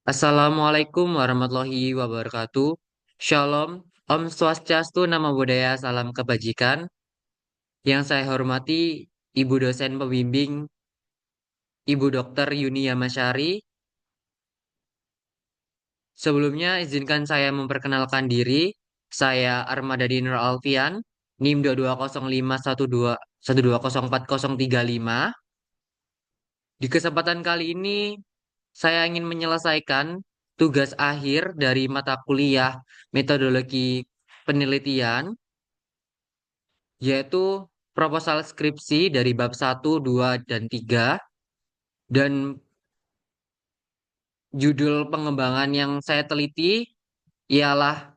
Assalamualaikum warahmatullahi wabarakatuh. Shalom, Om Swastiastu, Namo Buddhaya, salam kebajikan. Yang saya hormati Ibu dosen pembimbing, Ibu Dokter Yuni Yamasyari. Sebelumnya izinkan saya memperkenalkan diri. Saya Armadadi Nur Alfian, NIM 220512120435. Di kesempatan kali ini saya ingin menyelesaikan tugas akhir dari mata kuliah metodologi penelitian, yaitu proposal skripsi dari bab 1, 2, dan 3. Dan judul pengembangan yang saya teliti ialah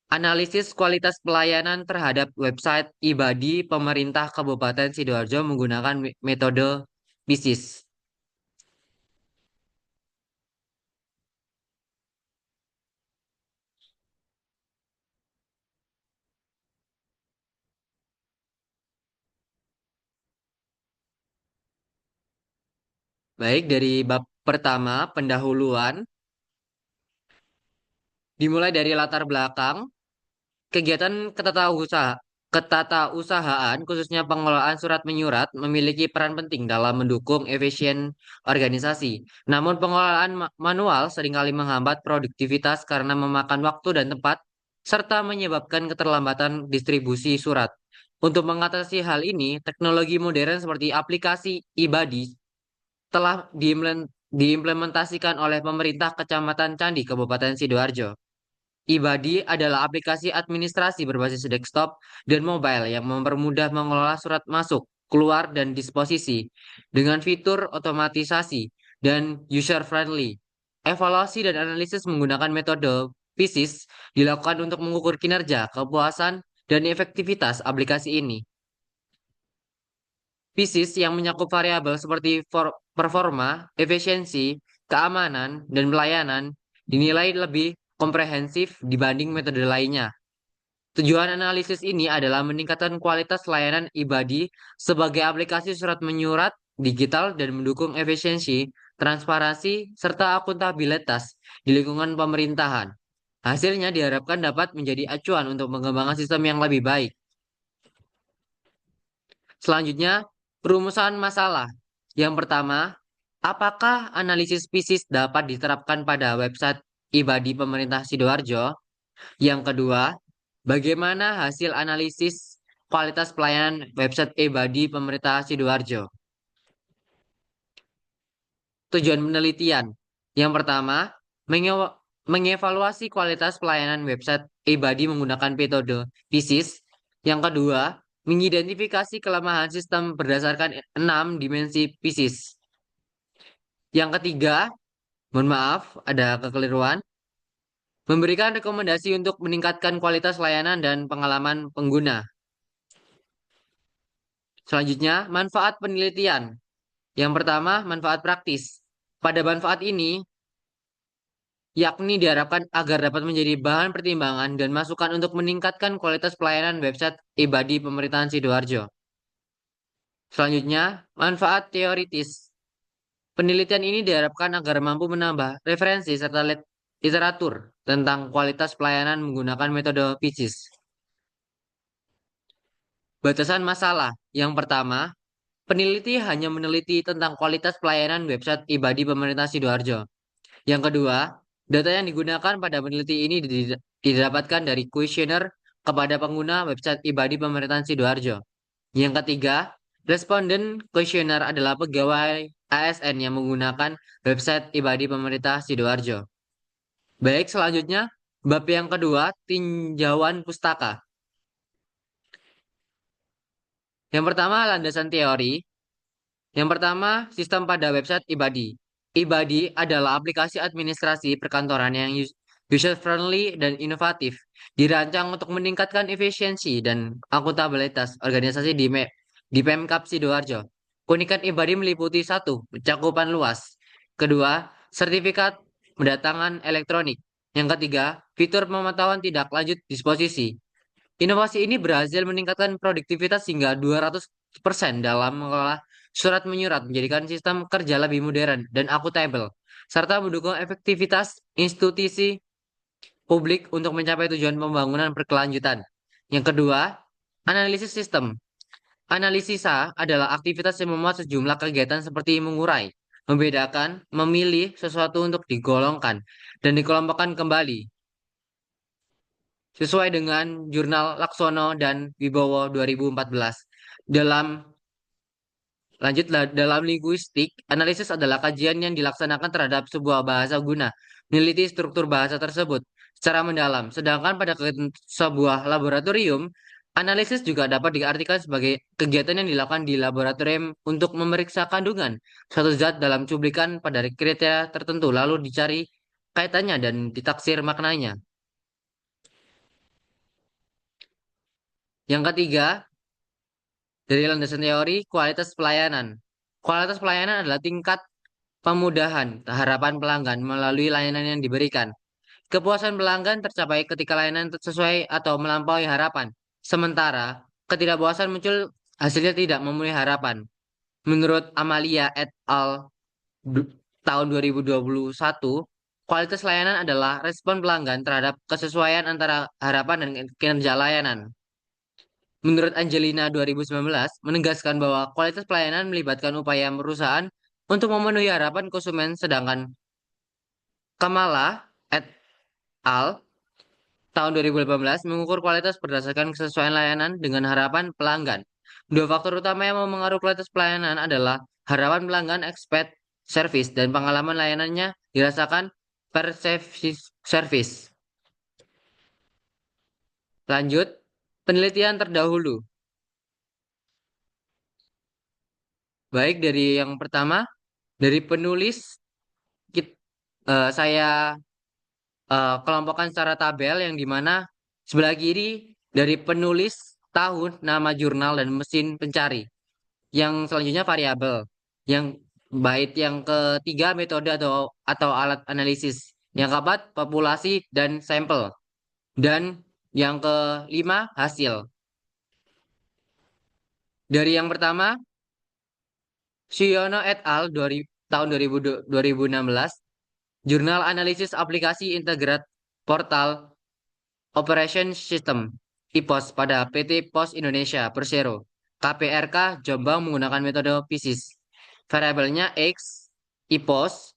analisis kualitas pelayanan terhadap website Ibadi Pemerintah Kabupaten Sidoarjo menggunakan metode PISIS. Baik, dari bab pertama, pendahuluan, dimulai dari latar belakang. Kegiatan ketatausahaan, khususnya pengelolaan surat menyurat, memiliki peran penting dalam mendukung efisien organisasi. Namun pengelolaan manual seringkali menghambat produktivitas karena memakan waktu dan tempat, serta menyebabkan keterlambatan distribusi surat. Untuk mengatasi hal ini, teknologi modern seperti aplikasi Ibadi telah diimplementasikan oleh pemerintah Kecamatan Candi, Kabupaten Sidoarjo. Ibadi adalah aplikasi administrasi berbasis desktop dan mobile yang mempermudah mengelola surat masuk, keluar, dan disposisi dengan fitur otomatisasi dan user-friendly. Evaluasi dan analisis menggunakan metode PISIS dilakukan untuk mengukur kinerja, kepuasan, dan efektivitas aplikasi ini. PISIS yang mencakup variabel seperti performa, efisiensi, keamanan, dan pelayanan dinilai lebih komprehensif dibanding metode lainnya. Tujuan analisis ini adalah meningkatkan kualitas layanan Ibadi sebagai aplikasi surat menyurat digital dan mendukung efisiensi, transparansi, serta akuntabilitas di lingkungan pemerintahan. Hasilnya diharapkan dapat menjadi acuan untuk mengembangkan sistem yang lebih baik. Selanjutnya, perumusan masalah. Yang pertama, apakah analisis PISIS dapat diterapkan pada website Ibadi Pemerintah Sidoarjo? Yang kedua, bagaimana hasil analisis kualitas pelayanan website Ebadi Pemerintah Sidoarjo? Tujuan penelitian. Yang pertama, mengevaluasi kualitas pelayanan website Ebadi menggunakan metode PISIS. Yang kedua, mengidentifikasi kelemahan sistem berdasarkan 6 dimensi PISIS. Yang ketiga, mohon maaf, ada kekeliruan. Memberikan rekomendasi untuk meningkatkan kualitas layanan dan pengalaman pengguna. Selanjutnya, manfaat penelitian. Yang pertama, manfaat praktis. Pada manfaat ini, yakni diharapkan agar dapat menjadi bahan pertimbangan dan masukan untuk meningkatkan kualitas pelayanan website Ibadi Pemerintahan Sidoarjo. Selanjutnya, manfaat teoritis. Penelitian ini diharapkan agar mampu menambah referensi serta literatur tentang kualitas pelayanan menggunakan metode PISIS. Batasan masalah. Yang pertama, peneliti hanya meneliti tentang kualitas pelayanan website Ibadi Pemerintah Sidoarjo. Yang kedua, data yang digunakan pada peneliti ini didapatkan dari kuesioner kepada pengguna website Ibadi Pemerintahan Sidoarjo. Yang ketiga, responden kuesioner adalah pegawai ASN yang menggunakan website Ibadi Pemerintah Sidoarjo. Baik, selanjutnya, bab yang kedua, tinjauan pustaka. Yang pertama, landasan teori. Yang pertama, sistem pada website Ibadi. Ibadi adalah aplikasi administrasi perkantoran yang user-friendly dan inovatif, dirancang untuk meningkatkan efisiensi dan akuntabilitas organisasi di Pemkab Sidoarjo. Keunikan Ibadi meliputi satu, cakupan luas. Kedua, sertifikat mendatangan elektronik. Yang ketiga, fitur pemantauan tidak lanjut disposisi. Inovasi ini berhasil meningkatkan produktivitas hingga 200% dalam mengelola surat menyurat, menjadikan sistem kerja lebih modern dan akuntabel. serta mendukung efektivitas institusi publik untuk mencapai tujuan pembangunan berkelanjutan. Yang kedua, analisis sistem. Analisisa adalah aktivitas yang memuat sejumlah kegiatan seperti mengurai, membedakan, memilih sesuatu untuk digolongkan, dan dikelompokkan kembali, sesuai dengan Jurnal Laksono dan Wibowo 2014. Dalam dalam linguistik, analisis adalah kajian yang dilaksanakan terhadap sebuah bahasa guna, meneliti struktur bahasa tersebut secara mendalam. Sedangkan pada sebuah laboratorium, analisis juga dapat diartikan sebagai kegiatan yang dilakukan di laboratorium untuk memeriksa kandungan suatu zat dalam cuplikan pada kriteria tertentu, lalu dicari kaitannya dan ditaksir maknanya. Yang ketiga, dari landasan teori, kualitas pelayanan. Kualitas pelayanan adalah tingkat pemudahan harapan pelanggan melalui layanan yang diberikan. Kepuasan pelanggan tercapai ketika layanan sesuai atau melampaui harapan. Sementara ketidakpuasan muncul hasilnya tidak memenuhi harapan. Menurut Amalia et al. du- tahun 2021, kualitas layanan adalah respon pelanggan terhadap kesesuaian antara harapan dan kinerja layanan. Menurut Angelina 2019, menegaskan bahwa kualitas pelayanan melibatkan upaya perusahaan untuk memenuhi harapan konsumen, sedangkan Kamala et al. tahun 2018 mengukur kualitas berdasarkan kesesuaian layanan dengan harapan pelanggan. Dua faktor utama yang memengaruhi kualitas pelayanan adalah harapan pelanggan expect service dan pengalaman layanannya dirasakan perceived service. Lanjut, penelitian terdahulu. Baik dari yang pertama, dari penulis, saya kelompokkan secara tabel yang dimana sebelah kiri dari penulis, tahun, nama jurnal, dan mesin pencari. Yang selanjutnya variabel. Yang bait yang ketiga metode atau alat analisis. Yang keempat populasi dan sampel. Dan yang kelima hasil. Dari yang pertama, Siono et al. Tahun 2016, Jurnal Analisis Aplikasi Integrat Portal Operation System IPOS pada PT Pos Indonesia Persero KPRK Jombang menggunakan metode PISIS. Variabelnya X IPOS,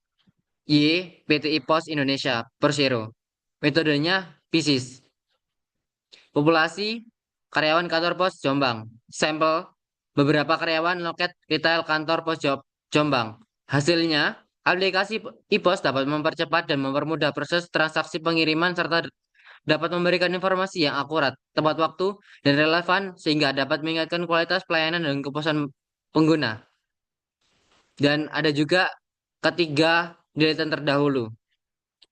Y PT IPOS Indonesia Persero. Metodenya PISIS. Populasi karyawan kantor pos Jombang. Sampel beberapa karyawan loket retail kantor pos Jombang. Hasilnya, aplikasi IPOS dapat mempercepat dan mempermudah proses transaksi pengiriman serta dapat memberikan informasi yang akurat, tepat waktu, dan relevan sehingga dapat meningkatkan kualitas pelayanan dan kepuasan pengguna. Dan ada juga ketiga deretan terdahulu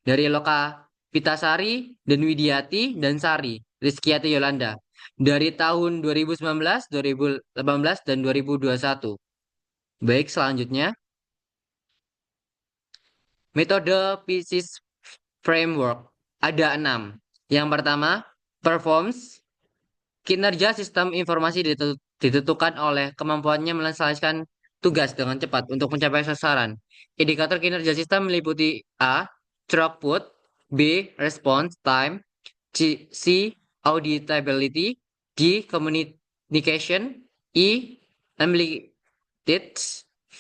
dari Loka Pitasari dan Widiati dan Sari, Rizkyati Yolanda dari tahun 2019, 2018, dan 2021. Baik, selanjutnya metode PISIS Framework ada 6. Yang pertama, performs. Kinerja sistem informasi ditentukan oleh kemampuannya menyelesaikan tugas dengan cepat untuk mencapai sasaran. Indikator kinerja sistem meliputi A. Throughput, B. Response time, C. Auditability, D. Communication, E. Amplitude, V.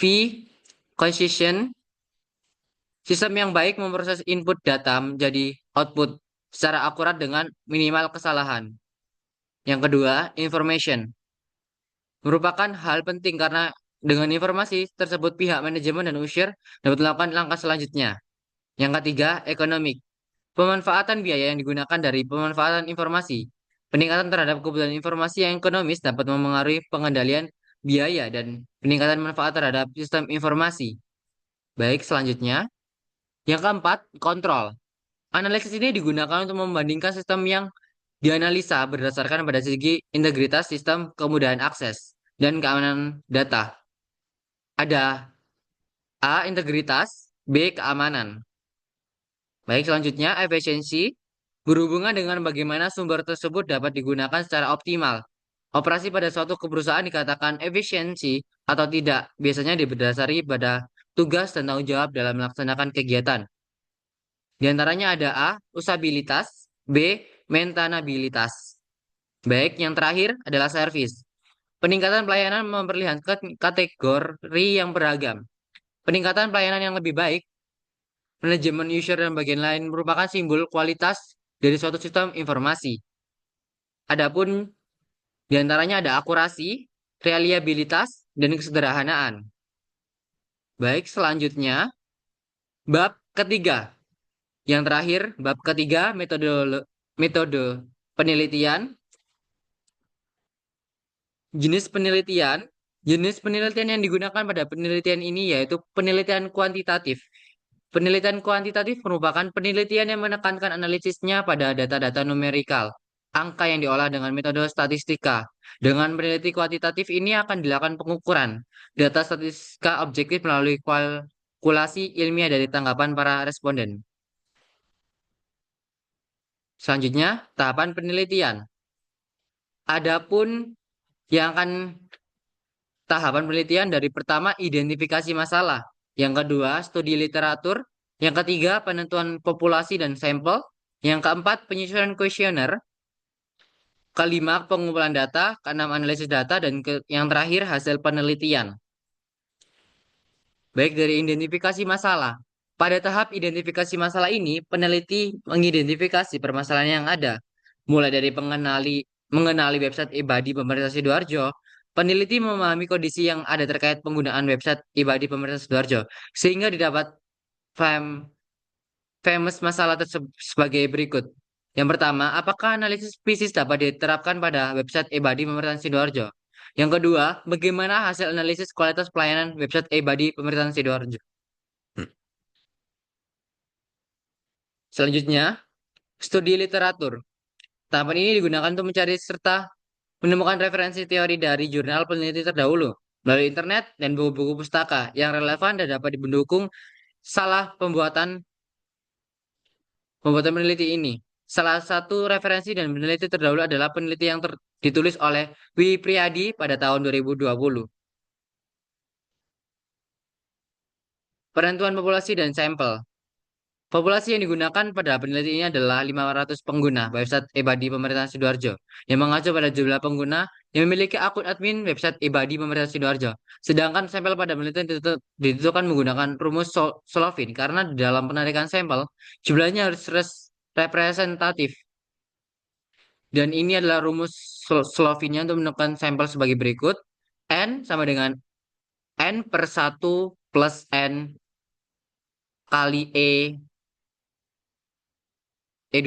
Concision. Sistem yang baik memproses input data menjadi output secara akurat dengan minimal kesalahan. Yang kedua, information. Merupakan hal penting karena dengan informasi tersebut pihak manajemen dan user dapat melakukan langkah selanjutnya. Yang ketiga, economic. Pemanfaatan biaya yang digunakan dari pemanfaatan informasi. Peningkatan terhadap kebutuhan informasi yang ekonomis dapat memengaruhi pengendalian biaya dan peningkatan manfaat terhadap sistem informasi. Baik, selanjutnya. Yang keempat, kontrol. Analisis ini digunakan untuk membandingkan sistem yang dianalisa berdasarkan pada segi integritas sistem, kemudahan akses, dan keamanan data. Ada A. Integritas, B. Keamanan. Baik, selanjutnya efisiensi berhubungan dengan bagaimana sumber tersebut dapat digunakan secara optimal. Operasi pada suatu perusahaan dikatakan efisiensi atau tidak, biasanya berdasari pada tugas, dan tanggung jawab dalam melaksanakan kegiatan. Di antaranya ada A. Usabilitas, B. Maintainabilitas. Baik, yang terakhir adalah service. Peningkatan pelayanan memperlihatkan kategori yang beragam. Peningkatan pelayanan yang lebih baik, manajemen user dan bagian lain merupakan simbol kualitas dari suatu sistem informasi. Adapun di antaranya ada akurasi, reliabilitas, dan kesederhanaan. Baik, selanjutnya bab ketiga. Yang terakhir, bab ketiga metode penelitian, jenis penelitian. Jenis penelitian yang digunakan pada penelitian ini yaitu penelitian kuantitatif. Penelitian kuantitatif merupakan penelitian yang menekankan analisisnya pada data-data numerikal, angka yang diolah dengan metode statistika. Dengan peneliti kuantitatif ini akan dilakukan pengukuran data statistika objektif melalui kalkulasi ilmiah dari tanggapan para responden. Selanjutnya, tahapan penelitian. Adapun yang akan tahapan penelitian dari pertama identifikasi masalah, yang kedua studi literatur, yang ketiga penentuan populasi dan sampel, yang keempat penyusunan kuesioner, kelima pengumpulan data, keenam analisis data, dan yang terakhir hasil penelitian. Baik dari identifikasi masalah. Pada tahap identifikasi masalah ini, peneliti mengidentifikasi permasalahan yang ada, mulai dari mengenali website Ibadi pemerintah Sidoarjo. Peneliti memahami kondisi yang ada terkait penggunaan website Ibadi pemerintah Sidoarjo, sehingga didapat fam- famous masalah tersebut sebagai berikut. Yang pertama, apakah analisis spesies dapat diterapkan pada website Ebadi Pemerintahan Sidoarjo? Yang kedua, bagaimana hasil analisis kualitas pelayanan website Ebadi Pemerintahan Sidoarjo? Selanjutnya, studi literatur. Tahapan ini digunakan untuk mencari serta menemukan referensi teori dari jurnal peneliti terdahulu melalui internet dan buku-buku pustaka yang relevan dan dapat mendukung salah pembuatan peneliti ini. Salah satu referensi dan peneliti terdahulu adalah peneliti yang ditulis oleh Wi Priyadi pada tahun 2020. Penentuan populasi dan sampel. Populasi yang digunakan pada penelitian ini adalah 500 pengguna website Ebadi Pemerintahan Sidoarjo yang mengacu pada jumlah pengguna yang memiliki akun admin website Ebadi Pemerintahan Sidoarjo. Sedangkan sampel pada penelitian ditentukan menggunakan rumus Solovin karena di dalam penarikan sampel jumlahnya harus representatif. Dan ini adalah rumus Slovinnya untuk menentukan sampel sebagai berikut. N sama dengan N per 1 plus N kali E2.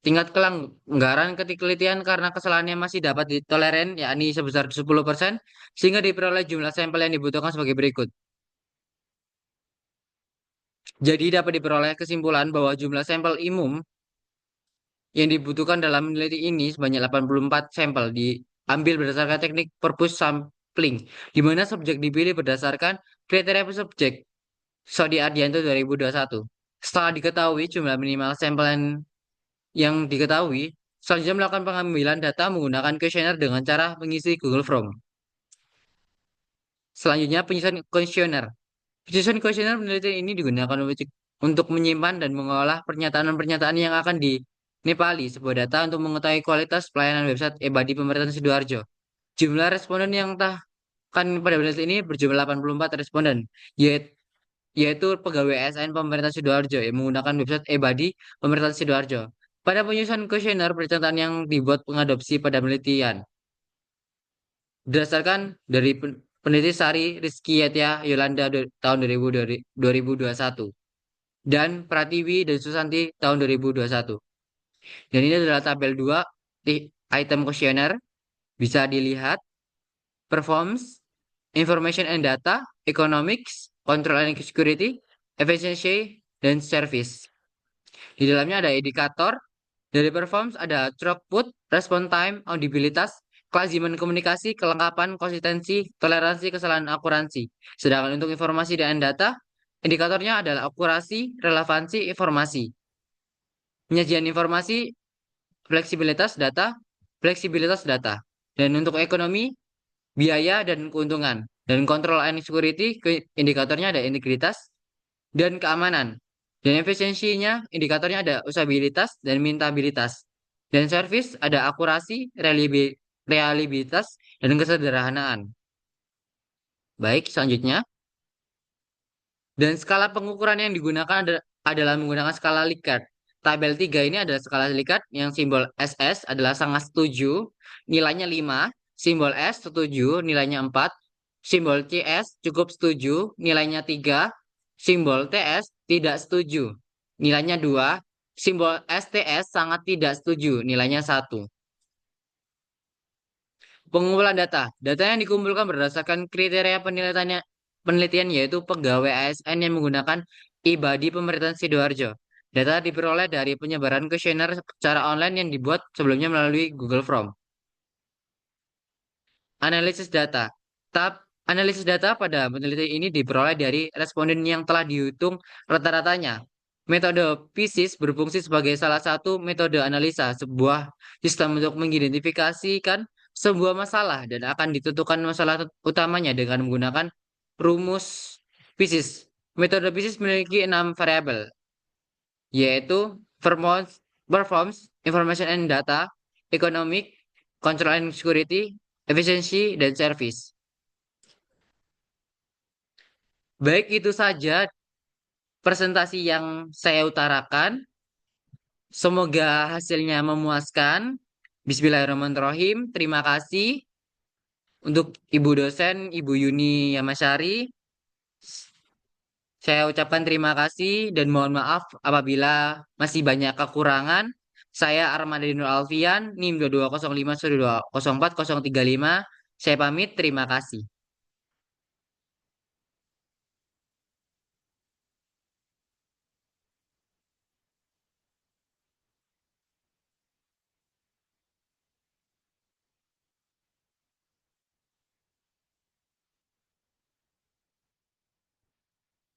Tingkat kelanggaran ketika penelitian karena kesalahannya masih dapat ditoleran, yakni sebesar 10%, sehingga diperoleh jumlah sampel yang dibutuhkan sebagai berikut. Jadi dapat diperoleh kesimpulan bahwa jumlah sampel umum yang dibutuhkan dalam meneliti ini sebanyak 84 sampel diambil berdasarkan teknik purpose sampling, di mana subjek dipilih berdasarkan kriteria subjek. Sodi Ardianto 2021. Setelah diketahui jumlah minimal sampel yang diketahui, selanjutnya melakukan pengambilan data menggunakan kuesioner dengan cara mengisi Google Form. Selanjutnya penyusunan kuesioner. Penyusunan kuesioner penelitian ini digunakan untuk menyimpan dan mengolah pernyataan-pernyataan yang akan dinepali sebuah data untuk mengetahui kualitas pelayanan website Ebadi Pemerintahan Sidoarjo. Jumlah responden yang kan pada penelitian ini berjumlah 84 responden, yaitu pegawai ASN pemerintah Sidoarjo yang menggunakan website Ebadi pemerintah Sidoarjo. Pada penyusunan kuesioner pernyataan yang dibuat pengadopsi pada penelitian berdasarkan dari peneliti Sari Rizky Yatya Yolanda tahun 2021 dan Pratiwi dan Susanti tahun 2021. Dan ini adalah tabel 2 di item kuesioner, bisa dilihat performs, information and data, economics, control and security, efficiency, dan service. Di dalamnya ada indikator. Dari performance ada throughput, response time, audibilitas, kelaziman komunikasi, kelengkapan, konsistensi, toleransi, kesalahan akuransi. Sedangkan untuk informasi dan data, indikatornya adalah akurasi, relevansi, informasi. Penyajian informasi, fleksibilitas data. Dan untuk ekonomi, biaya dan keuntungan. Dan control and security, indikatornya ada integritas dan keamanan. Dan efisiensinya, indikatornya ada usabilitas dan mintabilitas. Dan service ada akurasi, reliabilitas, dan kesederhanaan. Baik, selanjutnya. Dan skala pengukuran yang digunakan adalah menggunakan skala Likert. Tabel 3 ini adalah skala Likert yang simbol SS adalah sangat setuju, nilainya 5, simbol S setuju, nilainya 4, simbol CS cukup setuju, nilainya 3, simbol TS tidak setuju, nilainya 2, simbol STS sangat tidak setuju, nilainya 1. Pengumpulan data. Data yang dikumpulkan berdasarkan kriteria penelitian yaitu pegawai ASN yang menggunakan IBADI pemerintahan Sidoarjo. Data diperoleh dari penyebaran kuesioner secara online yang dibuat sebelumnya melalui Google Form. Analisis data. Tahap analisis data pada penelitian ini diperoleh dari responden yang telah dihitung rata-ratanya. Metode PISIS berfungsi sebagai salah satu metode analisa sebuah sistem untuk mengidentifikasikan sebuah masalah dan akan ditentukan masalah utamanya dengan menggunakan rumus PISIS. Metode PISIS memiliki 6 variabel, yaitu performance, information and data, economic, control and security, efisiensi, dan service. Baik, itu saja presentasi yang saya utarakan. Semoga hasilnya memuaskan. Bismillahirrahmanirrahim. Terima kasih untuk Ibu dosen, Ibu Yuni Yamasyari. Saya ucapkan terima kasih dan mohon maaf apabila masih banyak kekurangan. Saya Armadinur Alfian, NIM 2205 4 035. Saya pamit, terima kasih.